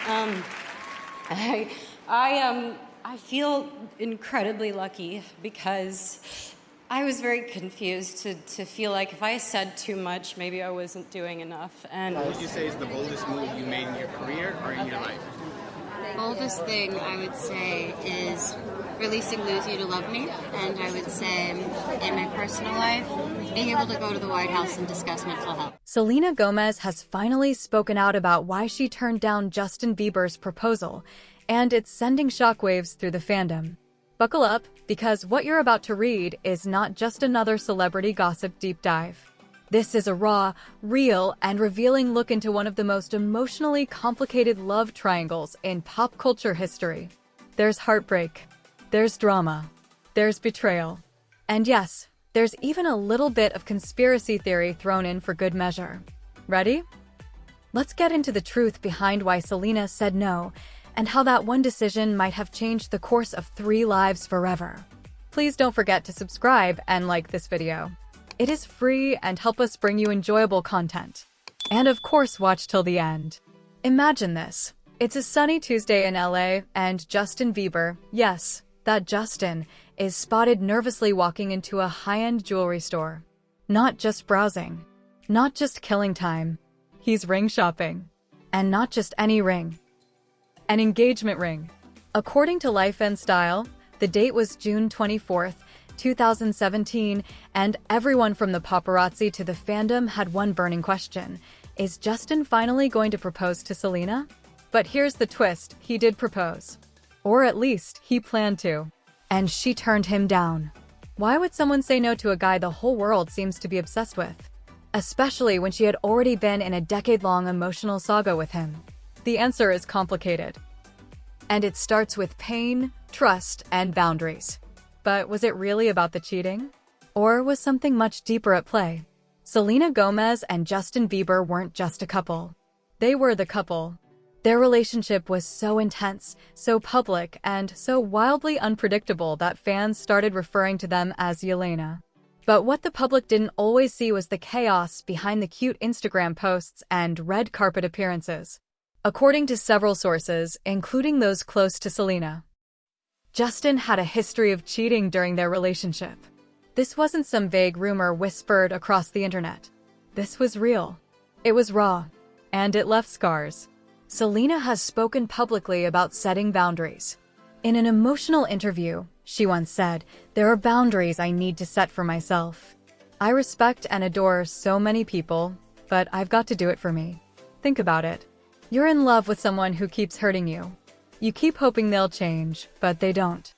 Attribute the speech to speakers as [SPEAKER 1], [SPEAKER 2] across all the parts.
[SPEAKER 1] Um, I feel incredibly lucky because I was very confused to feel like if I said too much, maybe I wasn't doing enough. And
[SPEAKER 2] what would you say is the boldest move you made in your career or in your life?
[SPEAKER 3] Boldest thing I would say is releasing Lose You to Love Me, and I would say in my personal life, being able to go to the White House and discuss mental health.
[SPEAKER 4] Selena Gomez has finally spoken out about why she turned down Justin Bieber's proposal, and it's sending shockwaves through the fandom. Buckle up, because what you're about to read is not just another celebrity gossip deep dive. This is a raw, real, and revealing look into one of the most emotionally complicated love triangles in pop culture history. There's heartbreak, there's drama, there's betrayal, and yes, there's even a little bit of conspiracy theory thrown in for good measure. Ready? Let's get into the truth behind why Selena said no, and how that one decision might have changed the course of 3 lives forever. Please don't forget to subscribe and like this video. It is free and help us bring you enjoyable content. And of course, watch till the end. Imagine this. It's a sunny Tuesday in LA, and Justin Bieber, yes, that Justin, is spotted nervously walking into a high-end jewelry store. Not just browsing. Not just killing time. He's ring shopping. And not just any ring. An engagement ring. According to Life and Style, the date was June 24th, 2017, and everyone from the paparazzi to the fandom had one burning question. Is Justin finally going to propose to Selena? But here's the twist, he did propose. Or at least, he planned to. And she turned him down. Why would someone say no to a guy the whole world seems to be obsessed with? Especially when she had already been in a decade-long emotional saga with him. The answer is complicated. And it starts with pain, trust, and boundaries. But was it really about the cheating? Or was something much deeper at play? Selena Gomez and Justin Bieber weren't just a couple. They were the couple. Their relationship was so intense, so public, and so wildly unpredictable that fans started referring to them as Yelena. But what the public didn't always see was the chaos behind the cute Instagram posts and red carpet appearances. According to several sources, including those close to Selena, Justin had a history of cheating during their relationship. This wasn't some vague rumor whispered across the internet. This was real. It was raw. And it left scars. Selena has spoken publicly about setting boundaries. In an emotional interview, she once said, "There are boundaries I need to set for myself. I respect and adore so many people, but I've got to do it for me." Think about it. You're in love with someone who keeps hurting you. You keep hoping they'll change, but they don't.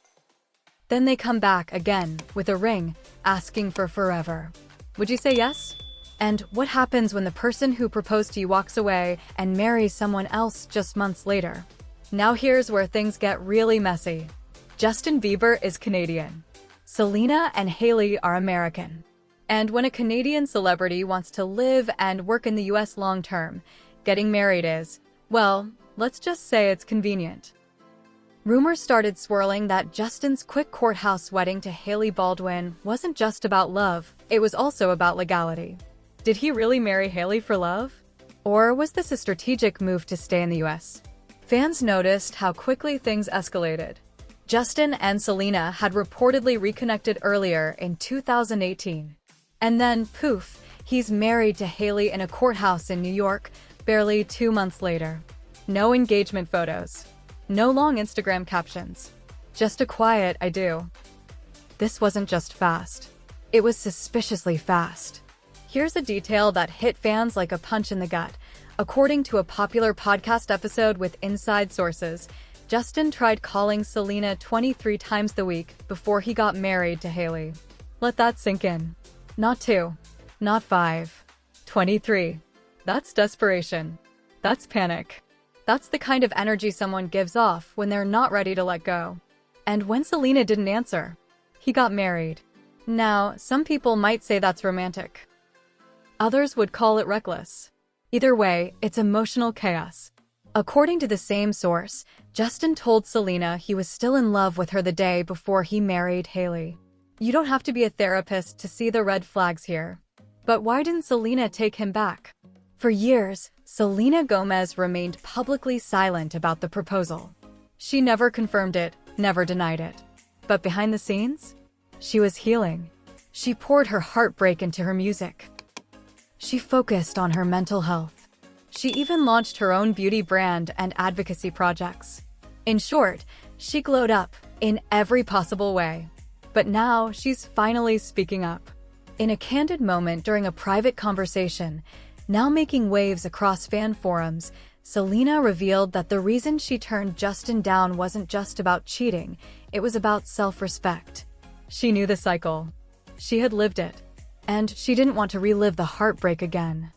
[SPEAKER 4] Then they come back again with a ring, asking for forever. Would you say yes? And what happens when the person who proposed to you walks away and marries someone else just months later? Now here's where things get really messy. Justin Bieber is Canadian. Selena and Haley are American. And when a Canadian celebrity wants to live and work in the US long term, getting married is, well, let's just say it's convenient. Rumors started swirling that Justin's quick courthouse wedding to Haley Baldwin wasn't just about love, it was also about legality. Did he really marry Haley for love? Or was this a strategic move to stay in the US? Fans noticed how quickly things escalated. Justin and Selena had reportedly reconnected earlier in 2018. And then, poof, he's married to Haley in a courthouse in New York, barely 2 months later. No engagement photos. No long Instagram captions. Just a quiet "I do." This wasn't just fast. It was suspiciously fast. Here's a detail that hit fans like a punch in the gut. According to a popular podcast episode with inside sources, Justin tried calling Selena 23 times the week before he got married to Haley. Let that sink in. Not 2. Not 5. 23. That's desperation. That's panic. That's the kind of energy someone gives off when they're not ready to let go. And when Selena didn't answer, he got married. Now, some people might say that's romantic. Others would call it reckless. Either way, it's emotional chaos. According to the same source, Justin told Selena he was still in love with her the day before he married Haley. You don't have to be a therapist to see the red flags here. But why didn't Selena take him back? For years, Selena Gomez remained publicly silent about the proposal. She never confirmed it, never denied it. But behind the scenes, she was healing. She poured her heartbreak into her music. She focused on her mental health. She even launched her own beauty brand and advocacy projects. In short, she glowed up in every possible way. But now she's finally speaking up. In a candid moment during a private conversation, now making waves across fan forums, Selena revealed that the reason she turned Justin down wasn't just about cheating, it was about self-respect. She knew the cycle. She had lived it. And she didn't want to relive the heartbreak again.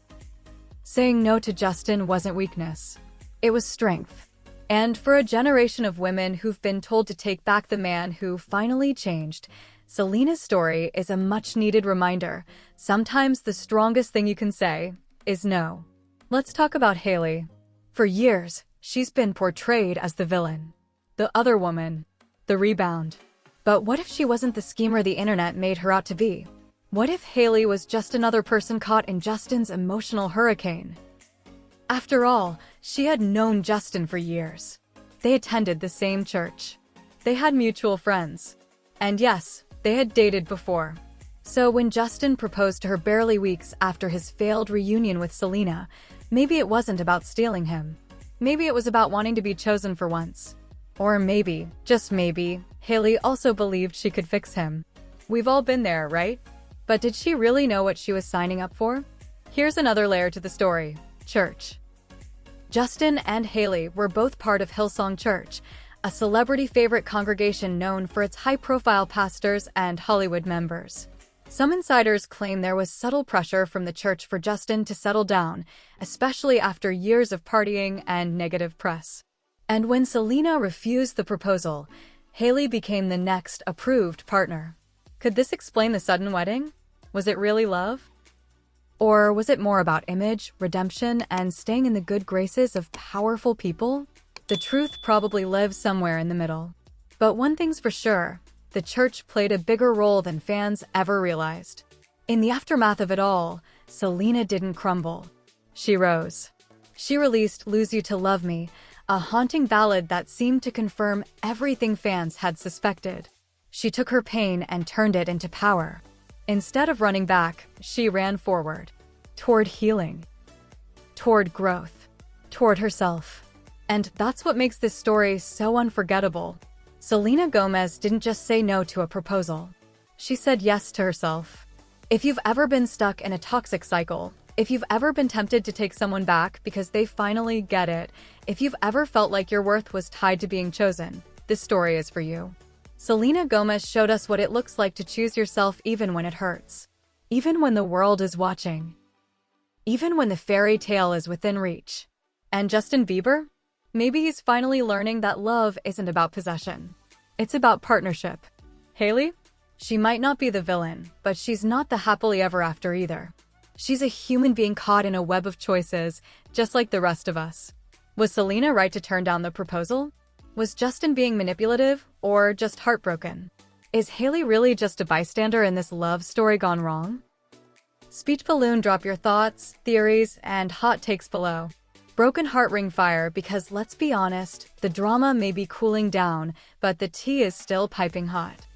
[SPEAKER 4] Saying no to Justin wasn't weakness. It was strength. And for a generation of women who've been told to take back the man who finally changed, Selena's story is a much-needed reminder. Sometimes the strongest thing you can say is no. Let's talk about Haley. For years, she's been portrayed as the villain, the other woman, the rebound. But what if she wasn't the schemer the internet made her out to be? What if Haley was just another person caught in Justin's emotional hurricane? After all, she had known Justin for years. They attended the same church. They had mutual friends. And yes, they had dated before. So when Justin proposed to her barely weeks after his failed reunion with Selena, maybe it wasn't about stealing him. Maybe it was about wanting to be chosen for once. Or maybe, just maybe, Haley also believed she could fix him. We've all been there, right? But did she really know what she was signing up for? Here's another layer to the story. Church. Justin and Haley were both part of Hillsong Church, a celebrity favorite congregation known for its high-profile pastors and Hollywood members. Some insiders claim there was subtle pressure from the church for Justin to settle down, especially after years of partying and negative press. And when Selena refused the proposal, Haley became the next approved partner. Could this explain the sudden wedding? Was it really love? Or was it more about image, redemption, and staying in the good graces of powerful people? The truth probably lives somewhere in the middle. But one thing's for sure, the church played a bigger role than fans ever realized. In the aftermath of it all, Selena didn't crumble. She rose. She released Lose You to Love Me, a haunting ballad that seemed to confirm everything fans had suspected. She took her pain and turned it into power. Instead of running back, she ran forward. Toward healing. Toward growth. Toward herself. And that's what makes this story so unforgettable. Selena Gomez didn't just say no to a proposal. She said yes to herself. If you've ever been stuck in a toxic cycle, if you've ever been tempted to take someone back because they finally get it, if you've ever felt like your worth was tied to being chosen, this story is for you. Selena Gomez showed us what it looks like to choose yourself even when it hurts. Even when the world is watching. Even when the fairy tale is within reach. And Justin Bieber? Maybe he's finally learning that love isn't about possession. It's about partnership. Haley? She might not be the villain, but she's not the happily ever after either. She's a human being caught in a web of choices, just like the rest of us. Was Selena right to turn down the proposal? Was Justin being manipulative, or just heartbroken? Is Haley really just a bystander in this love story gone wrong? Speech balloon, drop your thoughts, theories, and hot takes below. Broken heart ring fire, because let's be honest, the drama may be cooling down, but the tea is still piping hot.